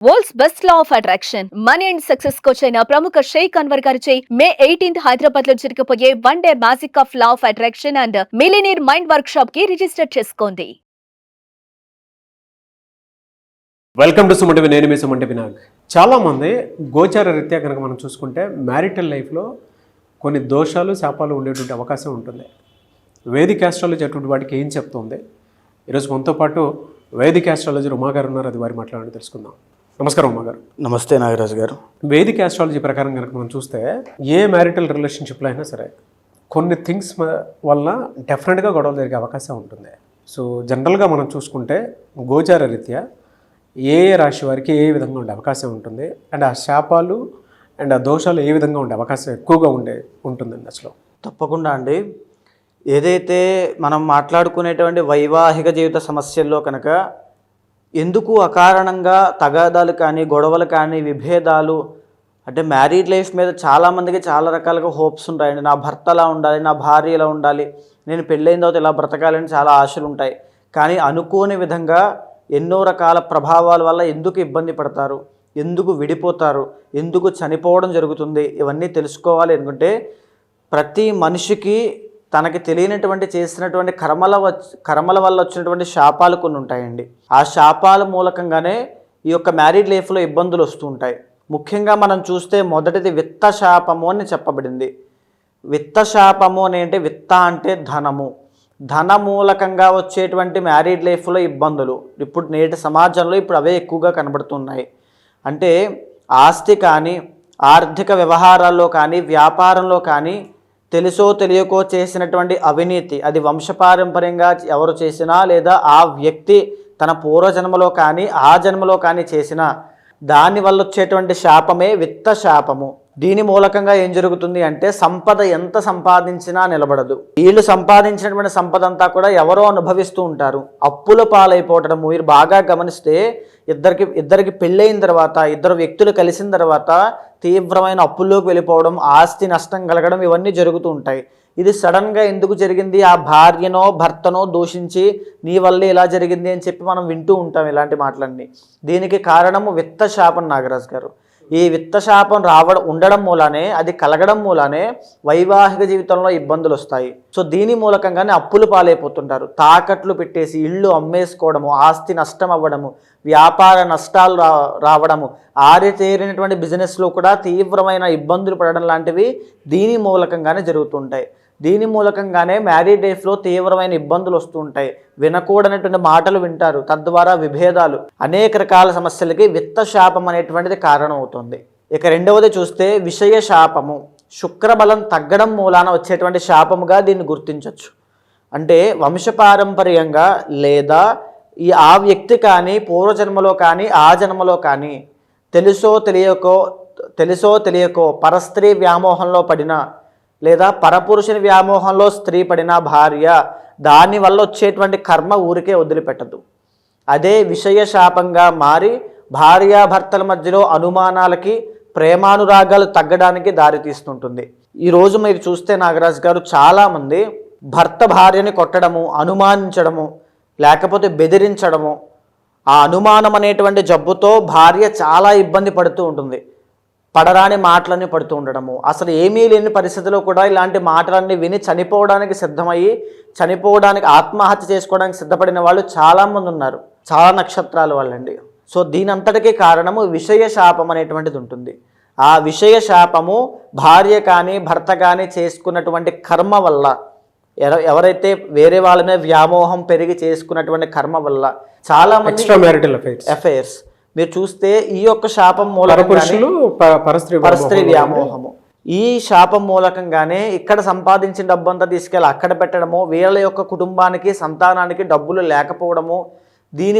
World's best law of attraction money and success coach అయిన ప్రముఖ షేక్ అన్వర్ గారిచే మే 18th హైదరాబాద్ లో జరగబోయే one day magic of law of attraction and millionaire mind workshop కి register చేసుకోండి. Welcome to Sumanti. నేను మీ సుమంటి వినాగ్. చాలామంది గోచార రీత్యా కనుక మనం చూసుకుంటే మ్యారిటల్ లైఫ్లో కొన్ని దోషాలు శాపాలు ఉండేటువంటి అవకాశం ఉంటుంది. వేదిక్ ఆస్ట్రాలజీ అటువంటి వాటికి ఏం చెప్తుంది? ఈరోజు మనతో పాటు వేదిక్ ఆస్ట్రాలజీ ఉమాగారు ఉన్నారు. అది వారి మాట్లాడాలని తెలుసుకుందాం. నమస్కారం ఉమాగారు. నమస్తే నాగరాజు గారు. వేదిక్ ఆస్ట్రాలజీ ప్రకారం కనుక మనం చూస్తే ఏ మ్యారిటల్ రిలేషన్షిప్లో అయినా సరే కొన్ని థింగ్స్ వల్ల డెఫినెట్గా గొడవలు జరిగే అవకాశం ఉంటుంది. సో జనరల్గా మనం చూసుకుంటే గోచార రీత్యా ఏ రాశి వారికి ఏ విధంగా ఉండే అవకాశం ఉంటుంది, అండ్ ఆ శాపాలు అండ్ ఆ దోషాలు ఏ విధంగా ఉండే అవకాశం ఎక్కువగా ఉంటుందండి అసలు? తప్పకుండా అండి. ఏదైతే మనం మాట్లాడుకునేటువంటి వైవాహిక జీవిత సమస్యల్లో కనుక ఎందుకు అకారణంగా తగాదాలు కానీ గొడవలు కానీ విభేదాలు, అంటే మ్యారీడ్ లైఫ్ మీద చాలామందికి చాలా రకాలుగా హోప్స్ ఉంటాయండి. నా భర్త ఎలా ఉండాలి, నా భార్య ఎలా ఉండాలి, నేను పెళ్ళైన తర్వాత ఇలా బ్రతకాలని చాలా ఆశలు ఉంటాయి. కానీ అనుకోని విధంగా ఎన్నో రకాల ప్రభావాల వల్ల ఎందుకు ఇబ్బంది పడతారు, ఎందుకు విడిపోతారు, ఎందుకు చనిపోవడం జరుగుతుంది, ఇవన్నీ తెలుసుకోవాలి అనుకుంటే ప్రతి మనిషికి తనకి తెలియనటువంటి చేసినటువంటి కర్మల వల్ల వచ్చినటువంటి శాపాలు కొన్ని ఉంటాయండి. ఆ శాపాల మూలకంగానే ఈ యొక్క మ్యారీడ్ లైఫ్లో ఇబ్బందులు వస్తూ ఉంటాయి. ముఖ్యంగా మనం చూస్తే మొదటిది విత్త శాపము అని చెప్పబడింది. విత్త శాపము అని అంటే విత్త అంటే ధనము, ధన మూలకంగా వచ్చేటువంటి మ్యారీడ్ లైఫ్లో ఇబ్బందులు ఇప్పుడు నేటి సమాజంలో అవే ఎక్కువగా కనబడుతున్నాయి. అంటే ఆస్తి కానీ ఆర్థిక వ్యవహారాల్లో కానీ వ్యాపారంలో కానీ తెలుసో తెలియకో చేసినటువంటి అవినీతి, అది వంశపారంపర్యంగా ఎవరు చేసినా లేదా ఆ వ్యక్తి తన పూర్వజన్మలో కానీ ఆ జన్మలో కానీ చేసినా దానివల్ల వచ్చేటువంటి శాపమే విత్త శాపము. దీని మూలకంగా ఏం జరుగుతుంది అంటే సంపద ఎంత సంపాదించినా నిలబడదు. వీళ్ళు సంపాదించినటువంటి సంపద అంతా కూడా ఎవరో అనుభవిస్తూ ఉంటారు. అప్పుల పాలైపోవటం మీరు బాగా గమనిస్తే ఇద్దరికి పెళ్ళైన తర్వాత ఇద్దరు వ్యక్తులు కలిసిన తర్వాత తీవ్రమైన అప్పుల్లోకి వెళ్ళిపోవడం, ఆస్తి నష్టం కలగడం, ఇవన్నీ జరుగుతూ ఉంటాయి. ఇది సడన్గా ఎందుకు జరిగింది, ఆ భార్యనో భర్తనో దూషించి నీ వల్లే ఇలా జరిగింది అని చెప్పి మనం వింటూ ఉంటాం ఇలాంటి మాటలన్నీ. దీనికి కారణము విత్త శాపం నాగరాజు గారు. ఈ విత్తశాపం ఉండడం మూలానే, అది కలగడం మూలానే వైవాహిక జీవితంలో ఇబ్బందులు వస్తాయి. సో దీని మూలకంగానే అప్పులు పాలైపోతుంటారు. తాకట్లు పెట్టేసి ఇళ్ళు అమ్మేసుకోవడము, ఆస్తి నష్టం అవ్వడము, వ్యాపార నష్టాలు రావడము, ఆరితేరినటువంటి బిజినెస్లో కూడా తీవ్రమైన ఇబ్బందులు పడడం లాంటివి దీని మూలకంగానే జరుగుతుంటాయి. దీని మూలకంగానే మ్యారీడ్ లైఫ్లో తీవ్రమైన ఇబ్బందులు వస్తూ ఉంటాయి. వినకూడనటువంటి మాటలు వింటారు, తద్వారా విభేదాలు, అనేక రకాల సమస్యలకి విత్త శాపం అనేటువంటిది కారణం అవుతుంది. ఇక రెండవది చూస్తే విషయ శాపము. శుక్రబలం తగ్గడం మూలాన వచ్చేటువంటి శాపముగా దీన్ని గుర్తించవచ్చు. అంటే వంశపారంపర్యంగా లేదా ఆ వ్యక్తి కానీ పూర్వజన్మలో కానీ ఆ జన్మలో కానీ తెలుసో తెలియకో పరస్త్రీ వ్యామోహంలో పడిన లేదా పరపురుషుని వ్యామోహంలో స్త్రీ పడిన భార్య, దానివల్ల వచ్చేటువంటి కర్మ ఊరికే వదిలిపెట్టదు. అదే విషయ శాపంగా మారి భార్యాభర్తల మధ్యలో అనుమానాలకి, ప్రేమానురాగాలు తగ్గడానికి దారితీస్తుంటుంది. ఈరోజు మీరు చూస్తే నాగరాజు గారు చాలామంది భర్త భార్యని కొట్టడము, అనుమానించడము, లేకపోతే బెదిరించడము, ఆ అనుమానం అనేటువంటి జబ్బుతో భార్య చాలా ఇబ్బంది పడుతూ ఉంటుంది. పడరాని మాటలన్నీ పడుతూ ఉండడము, అసలు ఏమీ లేని పరిస్థితిలో కూడా ఇలాంటి మాటలన్నీ విని చనిపోవడానికి ఆత్మహత్య చేసుకోవడానికి సిద్ధపడిన వాళ్ళు చాలామంది ఉన్నారు. చాలా నక్షత్రాల వాళ్ళండి. సో దీని అంతటికీ కారణము విషయ శాపం అనేటువంటిది ఉంటుంది. ఆ విషయ శాపము భార్య కానీ భర్త కానీ చేసుకున్నటువంటి కర్మ వల్ల, ఎవరైతే వేరే వాళ్ళ మీద వ్యామోహం పెరిగి చేసుకున్నటువంటి కర్మ వల్ల చాలా మంది అఫైర్స్ మీరు చూస్తే ఈ యొక్క శాపం పరస్త్రీ వ్యామోహము, ఈ శాపం మూలకంగానే ఇక్కడ సంపాదించిన డబ్బంతా తీసుకెళ్ళి అక్కడ పెట్టడము, వీళ్ళ యొక్క కుటుంబానికి సంతానానికి డబ్బులు లేకపోవడము, ఈ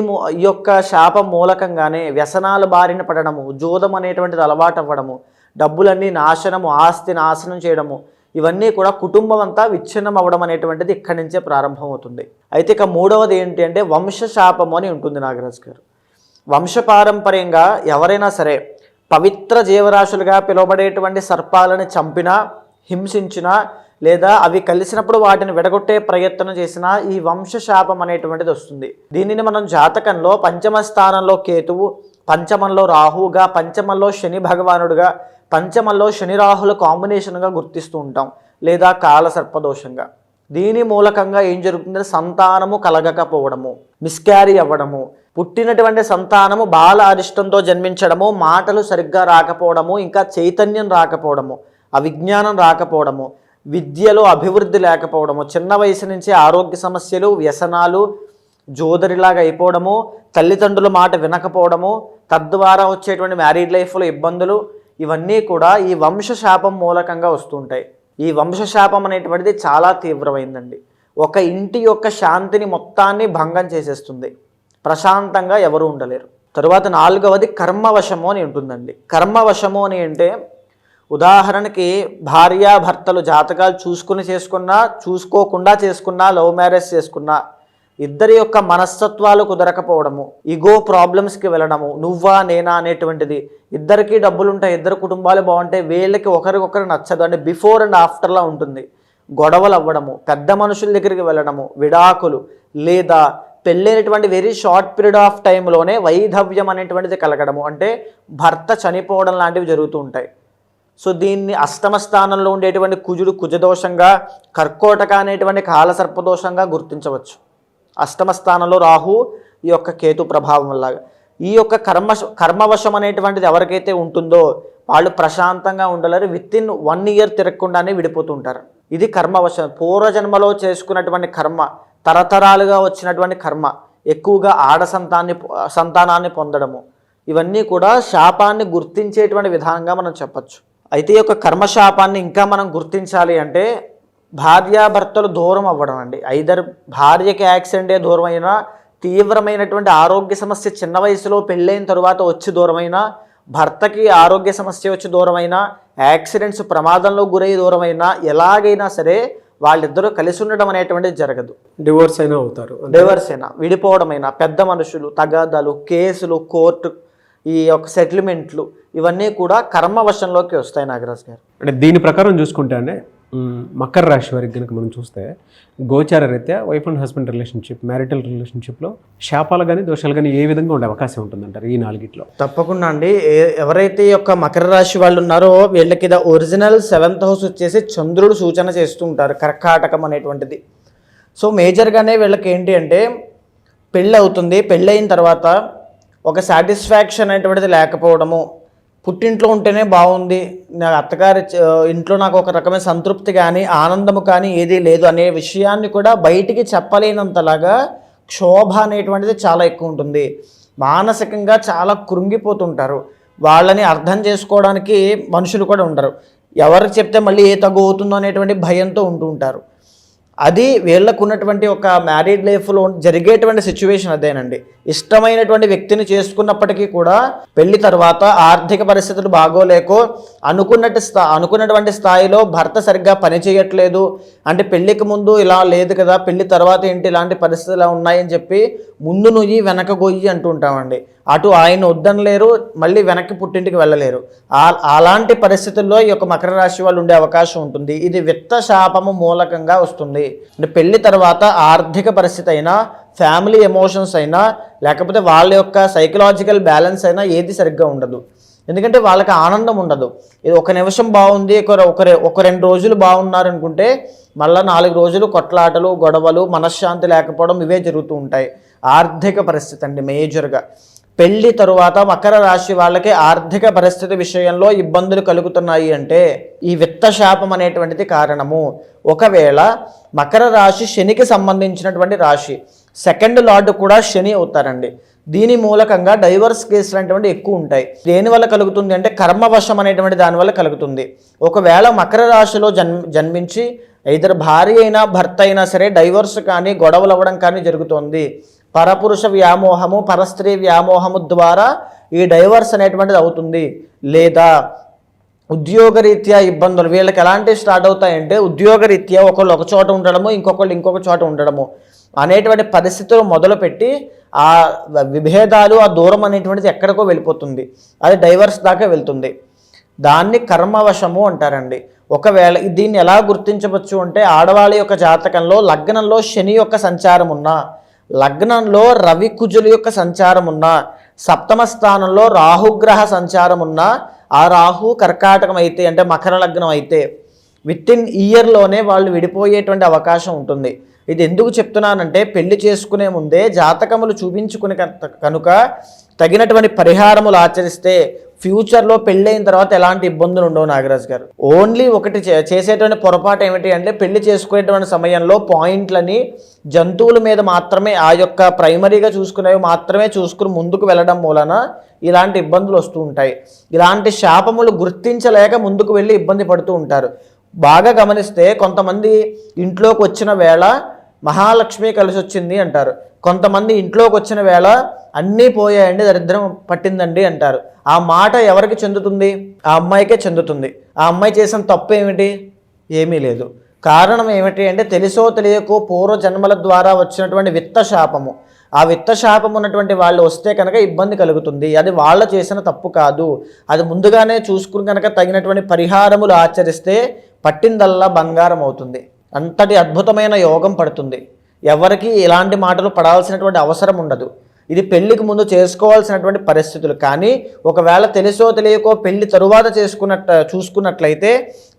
యొక్క శాపం మూలకంగానే వ్యసనాల బారిన పడడము, జూదం అనేటువంటిది అలవాటు అవ్వడము, డబ్బులన్నీ నాశనము, ఆస్తి నాశనం చేయడము, ఇవన్నీ కూడా కుటుంబం అంతా విచ్ఛిన్నం అవ్వడం అనేటువంటిది ఇక్కడి నుంచే ప్రారంభమవుతుంది. అయితే ఇక మూడవది ఏంటి అంటే వంశ శాపము అని ఉంటుంది నాగరాజు గారు. వంశపారంపర్యంగా ఎవరైనా సరే పవిత్ర జీవరాశులుగా పిలువబడేటువంటి సర్పాలను చంపినా, హింసించినా, లేదా అవి కలిసినప్పుడు వాటిని విడగొట్టే ప్రయత్నం చేసినా ఈ వంశశాపం అనేటువంటిది వస్తుంది. దీనిని మనం జాతకంలో పంచమ స్థానంలో కేతువు, పంచమంలో రాహువుగా, పంచమంలో శని భగవానుడుగా, పంచమంలో శని రాహుల కాంబినేషన్గా గుర్తిస్తూ ఉంటాం, లేదా కాల సర్పదోషంగా. దీని మూలకంగా ఏం జరుగుతుందంటే సంతానము కలగకపోవడము, మిస్క్యారీ అవ్వడము, పుట్టినటువంటి సంతానము బాల అరిష్టంతో జన్మించడము, మాటలు సరిగ్గా రాకపోవడము, ఇంకా చైతన్యం రాకపోవడము, అవిజ్ఞానం రాకపోవడము, విద్యలో అభివృద్ధి లేకపోవడము, చిన్న వయసు నుంచి ఆరోగ్య సమస్యలు, వ్యసనాలు, జోదరిలాగా అయిపోవడము, తల్లిదండ్రుల మాట వినకపోవడము, తద్వారా వచ్చేటువంటి మ్యారీడ్ లైఫ్లో ఇబ్బందులు, ఇవన్నీ కూడా ఈ వంశశాపం మూలకంగా వస్తుంటాయి. ఈ వంశశాపం అనేటువంటిది చాలా తీవ్రమైందండి. ఒక ఇంటి యొక్క శాంతిని మొత్తాన్ని భంగం చేసేస్తుంది. ప్రశాంతంగా ఎవరు ఉండలేరు. తరువాత 4వది కర్మవశము అని ఉంటుందండి. కర్మవశము అని అంటే ఉదాహరణకి భార్యాభర్తలు జాతకాలు చూసుకుని చేసుకున్నా, చూసుకోకుండా చేసుకున్నా, లవ్ మ్యారేజ్ చేసుకున్నా, ఇద్దరి యొక్క మనస్తత్వాలు కుదరకపోవడము, ఈగో ప్రాబ్లమ్స్కి వెళ్ళడము, నువ్వా నేనా అనేటువంటిది, ఇద్దరికి డబ్బులుంటాయి, ఇద్దరు కుటుంబాలు బాగుంటాయి, వీళ్ళకి ఒకరికొకరు నచ్చదు అంటే బిఫోర్ అండ్ ఆఫ్టర్లా ఉంటుంది. గొడవలు అవ్వడము, పెద్ద మనుషుల దగ్గరికి వెళ్ళడము, విడాకులు, లేదా పెళ్ళైనటువంటి వెరీ షార్ట్ పీరియడ్ ఆఫ్ టైంలోనే వైధవ్యం అనేటువంటిది కలగడము, అంటే భర్త చనిపోవడం లాంటివి జరుగుతూ ఉంటాయి. సో దీన్ని అష్టమ స్థానంలో ఉండేటువంటి కుజుడు కుజదోషంగా, కర్కోటక అనేటువంటి కాలసర్పదోషంగా గుర్తించవచ్చు. అష్టమ స్థానంలో రాహు, ఈ యొక్క కేతు ప్రభావం వల్ల. ఈ యొక్క కర్మవశం అనేటువంటిది ఎవరికైతే ఉంటుందో వాళ్ళు ప్రశాంతంగా ఉండలేరు. Within 1 year తిరగకుండానే విడిపోతుంటారు. ఇది కర్మవశం. పూర్వజన్మలో చేసుకున్నటువంటి కర్మ, తరతరాలుగా వచ్చినటువంటి కర్మ, ఎక్కువగా సంతానాన్ని పొందడము, ఇవన్నీ కూడా శాపాన్ని గుర్తించేటువంటి విధానంగా మనం చెప్పచ్చు. అయితే ఈ యొక్క కర్మశాపాన్ని ఇంకా మనం గుర్తించాలి అంటే భార్యాభర్తలు దూరం అవ్వడం అండి. ఐదర్ భార్యకి యాక్సిడెంటే దూరం అయినా, తీవ్రమైనటువంటి ఆరోగ్య సమస్య చిన్న వయసులో పెళ్ళైన తరువాత వచ్చి దూరమైనా, భర్తకి ఆరోగ్య సమస్య వచ్చి దూరమైనా, యాక్సిడెంట్స్ ప్రమాదంలో గురై దూరమైనా, ఎలాగైనా సరే వాళ్ళిద్దరూ కలిసి ఉండడం అనేటువంటిది జరగదు. డివోర్స్ అయినా అవుతారు, డివోర్స్ అయినా, విడిపోవడమైనా, పెద్ద మనుషులు, తగాదాలు, కేసులు, కోర్టు, ఈ యొక్క సెటిల్మెంట్లు, ఇవన్నీ కూడా కర్మవశంలోకి వస్తాయి. నాగరాజ్ గారు, అంటే దీని ప్రకారం చూసుకుంటే అంటే మకర రాశి వారికి కనుక మనం చూస్తే గోచార రీత్యా wife and husband relationship, marital రిలేషన్షిప్లో శాపాలు కానీ దోషాలు కానీ ఏ విధంగా ఉండే అవకాశం ఉంటుందంటారు ఈ 4గిట్లో? తప్పకుండా అండి. ఎవరైతే ఈ యొక్క మకర రాశి వాళ్ళు ఉన్నారో వీళ్ళకి ఒరిజినల్ 7th హౌస్ వచ్చేసి చంద్రుడు సూచన చేస్తూ ఉంటారు, కర్కాటకం అనేటువంటిది. సో మేజర్గానే వీళ్ళకి ఏంటి అంటే పెళ్ళి అవుతుంది, పెళ్ళయిన తర్వాత ఒక సాటిస్ఫాక్షన్ అనేటువంటిది లేకపోవడము, పుట్టింట్లో ఉంటేనే బాగుంది, నా అత్తగారి ఇంట్లో నాకు ఒక రకమైన సంతృప్తి కానీ ఆనందము కానీ ఏదీ లేదు అనే విషయాన్ని కూడా బయటికి చెప్పలేనంతలాగా క్షోభ అనేటువంటిది చాలా ఎక్కువ ఉంటుంది. మానసికంగా చాలా కృంగిపోతుంటారు. వాళ్ళని అర్థం చేసుకోవడానికి మనుషులు కూడా ఉండరు. ఎవరికి చెప్తే మళ్ళీ ఏ తగ్గు అవుతుందో అనేటువంటి భయంతో ఉంటూ ఉంటారు. అది వీళ్ళకు ఉన్నటువంటి ఒక మ్యారీడ్ లైఫ్లో జరిగేటువంటి సిచ్యువేషన్ అదేనండి. ఇష్టమైనటువంటి వ్యక్తిని చేసుకున్నప్పటికీ కూడా పెళ్లి తర్వాత ఆర్థిక పరిస్థితులు బాగోలేకో, అనుకున్నటువంటి స్థాయిలో భర్త సరిగ్గా పని చేయట్లేదు అంటే, పెళ్లికి ముందు ఇలా లేదు కదా, పెళ్లి తర్వాత ఏంటి ఇలాంటి పరిస్థితులు ఇలా ఉన్నాయని చెప్పి ముందు నుయ్యి వెనక గొయ్యి అంటూ ఉంటామండి. అటు ఆయన వద్దనలేరు, మళ్ళీ వెనక్కి పుట్టింటికి వెళ్ళలేరు. అలాంటి పరిస్థితుల్లో ఈ యొక్క మకర రాశి వాళ్ళు ఉండే అవకాశం ఉంటుంది. ఇది విత్త శాపము మూలకంగా వస్తుంది. అంటే పెళ్లి తర్వాత ఆర్థిక పరిస్థితి అయినా, ఫ్యామిలీ ఎమోషన్స్ అయినా, లేకపోతే వాళ్ళ యొక్క సైకలాజికల్ బ్యాలెన్స్ అయినా ఏది సరిగ్గా ఉండదు. ఎందుకంటే వాళ్ళకి ఆనందం ఉండదు. ఇది ఒక నిమిషం బాగుంది, ఒక 2 రోజులు బాగున్నారు అనుకుంటే మళ్ళీ 4 రోజులు కొట్లాటలు, గొడవలు, మనశ్శాంతి లేకపోవడం ఇవే జరుగుతూ ఉంటాయి. ఆర్థిక పరిస్థితి అండి మేజర్గా. పెళ్లి తరువాత మకర రాశి వాళ్ళకి ఆర్థిక పరిస్థితి విషయంలో ఇబ్బందులు కలుగుతున్నాయి అంటే ఈ విత్త శాపం అనేటువంటిది కారణము. ఒకవేళ మకర రాశి శనికి సంబంధించినటువంటి రాశి, 2nd లార్డ్ కూడా శని అవుతారండి. దీని మూలకంగా డైవర్స్ కేసులు అనేటువంటి ఎక్కువ ఉంటాయి. దేనివల్ల కలుగుతుంది అంటే కర్మవశం అనేటువంటి దానివల్ల కలుగుతుంది. ఒకవేళ మకర రాశిలో జన్మించి ఇద్దరు భార్య అయినా భర్త అయినా సరే డైవర్స్ కానీ గొడవలు అవ్వడం కానీ జరుగుతుంది. పరపురుష వ్యామోహము, పరస్త్రీ వ్యామోహము ద్వారా ఈ డైవర్స్ అనేటువంటిది అవుతుంది. లేదా ఉద్యోగరీత్యా ఇబ్బందులు వీళ్ళకి ఎలాంటివి స్టార్ట్ అవుతాయంటే, ఉద్యోగరీత్యా ఒకళ్ళు ఒక చోట ఉండడము, ఇంకొకళ్ళు ఇంకొక చోట ఉండడము అనేటువంటి పరిస్థితులు మొదలుపెట్టి ఆ విభేదాలు, ఆ దూరం అనేటువంటిది ఎక్కడికో వెళ్ళిపోతుంది. అది డైవర్స్ దాకా వెళ్తుంది. దాన్ని కర్మవశము అంటారండి. ఒకవేళ దీన్ని ఎలా గుర్తించవచ్చు అంటే, ఆడవాళ్ళ యొక్క జాతకంలో లగ్నంలో శని యొక్క సంచారం ఉన్నా, లగ్నంలో రవి కుజుల యొక్క సంచారం ఉన్నా, సప్తమ స్థానంలో రాహుగ్రహ సంచారం ఉన్న ఆ రాహు కర్కాటకం అయితే అంటే మకర లగ్నం అయితే విత్ ఇన్ ఇయర్లోనే వాళ్ళు విడిపోయేటువంటి అవకాశం ఉంటుంది. ఇది ఎందుకు చెప్తున్నానంటే పెళ్లి చేసుకునే ముందే జాతకములు చూపించుకుని కనుక తగినటువంటి పరిహారములు ఆచరిస్తే ఫ్యూచర్లో పెళ్ళైన తర్వాత ఎలాంటి ఇబ్బందులు ఉండవు నాగరాజు గారు. ఓన్లీ ఒకటి చేసేటువంటి పొరపాటు ఏమిటి అంటే పెళ్లి చేసుకునేటువంటి సమయంలో పాయింట్లని జంతువుల మీద మాత్రమే ఆ యొక్క ప్రైమరీగా చూసుకునేవి మాత్రమే చూసుకుని ముందుకు వెళ్ళడం మూలన ఇలాంటి ఇబ్బందులు వస్తూ ఉంటాయి. ఇలాంటి శాపములు గుర్తించలేక ముందుకు వెళ్ళి ఇబ్బంది పడుతూ ఉంటారు. బాగా గమనిస్తే కొంతమంది ఇంట్లోకి వచ్చిన వేళ మహాలక్ష్మి కలిసి వచ్చింది అంటారు, కొంతమంది ఇంట్లోకి వచ్చిన వేళ అన్నీ పోయాయండి దరిద్రం పట్టిందండి అంటారు. ఆ మాట ఎవరికి చెందుతుంది? ఆ అమ్మాయికే చెందుతుంది. ఆ అమ్మాయి చేసిన తప్పు ఏమిటి? ఏమీ లేదు. కారణం ఏమిటి అంటే తెలుసో తెలియకో పూర్వ జన్మల ద్వారా వచ్చినటువంటి విత్త శాపము. ఆ విత్త శాపం ఉన్నటువంటి వాళ్ళు వస్తే కనుక ఇబ్బంది కలుగుతుంది. అది వాళ్ళ చేసిన తప్పు కాదు. అది ముందుగానే చూసుకుని కనుక తగినటువంటి పరిహారములు ఆచరిస్తే పట్టిందల్లా బంగారం అవుతుంది. అంతటి అద్భుతమైన యోగం పడుతుంది. ఎవరికి ఇలాంటి మాటలు పడాల్సినటువంటి అవసరం ఉండదు. ఇది పెళ్లికి ముందు చేసుకోవాల్సినటువంటి పరిస్థితులు. కానీ ఒకవేళ తెలుసో తెలియకో పెళ్లి తరువాత చూసుకున్నట్లయితే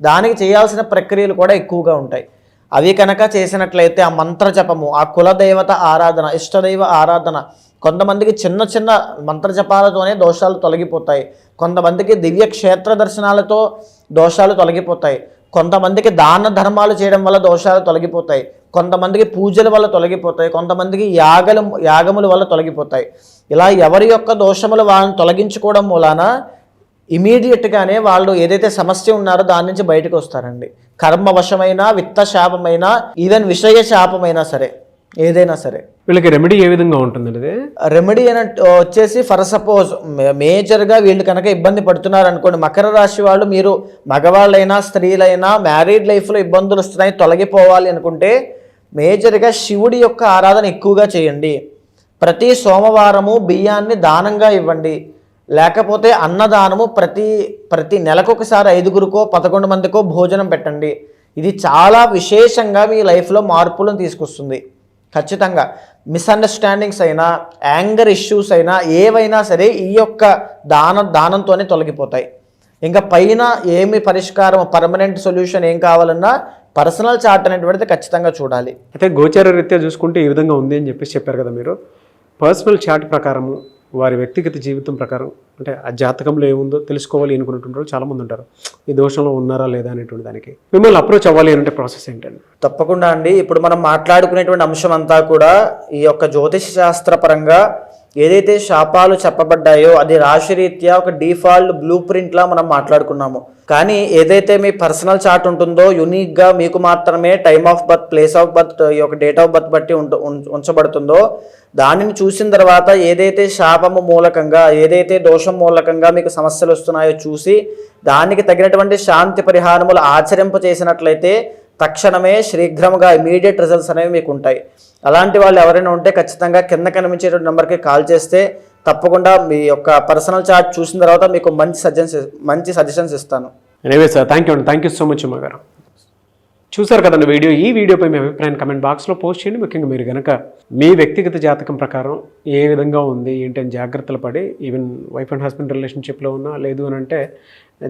దానికి చేయాల్సిన ప్రక్రియలు కూడా ఎక్కువగా ఉంటాయి. అవి కనుక చేసినట్లయితే ఆ మంత్ర జపము, ఆ కులదేవత ఆరాధన, ఇష్టదైవ ఆరాధన, కొంతమందికి చిన్న చిన్న మంత్ర జపాలతోనే దోషాలు తొలగిపోతాయి. కొంతమందికి దివ్య క్షేత్ర దర్శనాలతో దోషాలు తొలగిపోతాయి. కొంతమందికి దాన ధర్మాలు చేయడం వల్ల దోషాలు తొలగిపోతాయి. కొంతమందికి పూజల వల్ల తొలగిపోతాయి. కొంతమందికి యాగముల వల్ల తొలగిపోతాయి. ఇలా ఎవరి యొక్క దోషములు వాళ్ళని తొలగించుకోవడం మూలాన ఇమీడియట్గానే వాళ్ళు ఏదైతే సమస్య ఉన్నారో దాని నుంచి బయటకు వస్తారండి. కర్మవశమైనా, విత్త శాపమైనా, ఈవెన్ విషయ శాపమైనా సరే, ఏదైనా సరే. వీళ్ళకి రెమెడీ ఏ విధంగా ఉంటుందండి? రెమెడీ అని వచ్చేసి ఫర్ సపోజ్ మేజర్గా వీళ్ళు కనుక ఇబ్బంది పడుతున్నారు అనుకోండి, మకర రాశి వాళ్ళు, మీరు మగవాళ్ళైనా స్త్రీలైనా మ్యారీడ్ లైఫ్లో ఇబ్బందులు వస్తున్నాయి తొలగిపోవాలి అనుకుంటే మేజర్గా శివుడి యొక్క ఆరాధన ఎక్కువగా చేయండి. ప్రతి సోమవారము బియ్యాన్ని దానంగా ఇవ్వండి. లేకపోతే అన్నదానము ప్రతి నెలకొకసారి 5గురికో 11 మందికో భోజనం పెట్టండి. ఇది చాలా విశేషంగా మీ లైఫ్లో మార్పులను తీసుకొస్తుంది. ఖచ్చితంగా మిస్అండర్స్టాండింగ్స్ అయినా, యాంగర్ ఇష్యూస్ అయినా, ఏవైనా సరే ఈ యొక్క దానంతోనే తొలగిపోతాయి. ఇంకా పైన ఏమి పరిష్కారం, పర్మనెంట్ సొల్యూషన్ ఏం కావాలన్నా పర్సనల్ చార్ట్ అనేటువంటిది ఖచ్చితంగా చూడాలి. అయితే గోచార రీత్యా చూసుకుంటే ఈ విధంగా ఉంది అని చెప్పేసి చెప్పారు కదా మీరు. పర్సనల్ చార్ట్ ప్రకారము వారి వ్యక్తిగత జీవితం ప్రకారం అంటే ఆ జాతకంలో ఏముందో తెలుసుకోవాలి అనుకున్నట్టు చాలామంది ఉంటారు. ఈ దోషంలో ఉన్నారా లేదా అనేటువంటి దానికి మిమ్మల్ని అప్రోచ్ అవ్వాలి అంటే ప్రాసెస్ ఏంటండి? తప్పకుండా అండి. ఇప్పుడు మనం మాట్లాడుకునేటువంటి అంశం అంతా కూడా ఈ యొక్క జ్యోతిష శాస్త్ర పరంగా ఏదైతే శాపాలు చెప్పబడ్డాయో అది రాశిరీత్యా ఒక డిఫాల్ట్ బ్లూ ప్రింట్లా మనం మాట్లాడుకున్నాము. కానీ ఏదైతే మీ పర్సనల్ చార్ట్ ఉంటుందో యూనిక్గా మీకు మాత్రమే time of birth, place of birth, ఈ యొక్క డేట్ ఆఫ్ బర్త్ బట్టి ఉంచబడుతుందో దానిని చూసిన తర్వాత ఏదైతే శాపము మూలకంగా, ఏదైతే దోషం మూలకంగా మీకు సమస్యలు వస్తున్నాయో చూసి దానికి తగినటువంటి శాంతి పరిహారములు ఆచరింప చేసినట్లయితే తక్షణమే శీఘ్రముగా ఇమీడియట్ రిజల్ట్స్ అనేవి మీకు ఉంటాయి. అలాంటి వాళ్ళు ఎవరైనా ఉంటే ఖచ్చితంగా కింద కనిపించేటువంటి నెంబర్కి కాల్ చేస్తే తప్పకుండా మీ యొక్క పర్సనల్ చార్ట్ చూసిన తర్వాత మీకు మంచి సజెషన్స్ ఇస్తాను. Anyway sir, thank you so much Uma గారు. చూసారు కదండి వీడియో. ఈ వీడియోపై మీ అభిప్రాయాన్ని కమెంట్ బాక్స్లో పోస్ట్ చేయండి. ముఖ్యంగా మీరు కనుక మీ వ్యక్తిగత జాతకం ప్రకారం ఏ విధంగా ఉంది ఏంటని జాగ్రత్తలు పడి ఈవెన్ వైఫ్ అండ్ హస్బెండ్ రిలేషన్షిప్లో ఉన్నా లేదు అని అంటే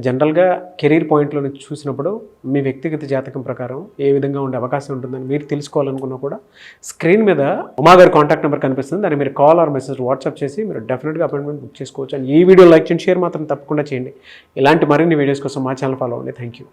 జనరల్గా కెరీర్ పాయింట్లో చూసినప్పుడు మీ వ్యక్తిగత జాతకం ప్రకారం ఏ విధంగా ఉండే అవకాశం ఉంటుందని మీరు తెలుసుకోవాలనుకున్నా కూడా స్క్రీన్ మీద ఉమా గారి కాంటాక్ట్ నెంబర్ కనిపిస్తుంది. దాన్ని మీరు కాల్ ఆర్ మెసేజ్ వాట్సాప్ చేసి మీరు డెఫినెట్గా అపాయింట్మెంట్ బుక్ చేసుకోవచ్చు. అండ్ ఈ వీడియో లైక్ చేయండి, షేర్ మాత్రం తప్పకుండా చేయండి. ఇలాంటి మరిన్ని వీడియోస్ కోసం మా ఛానల్ ఫాలో అవ్వండి. Thank you.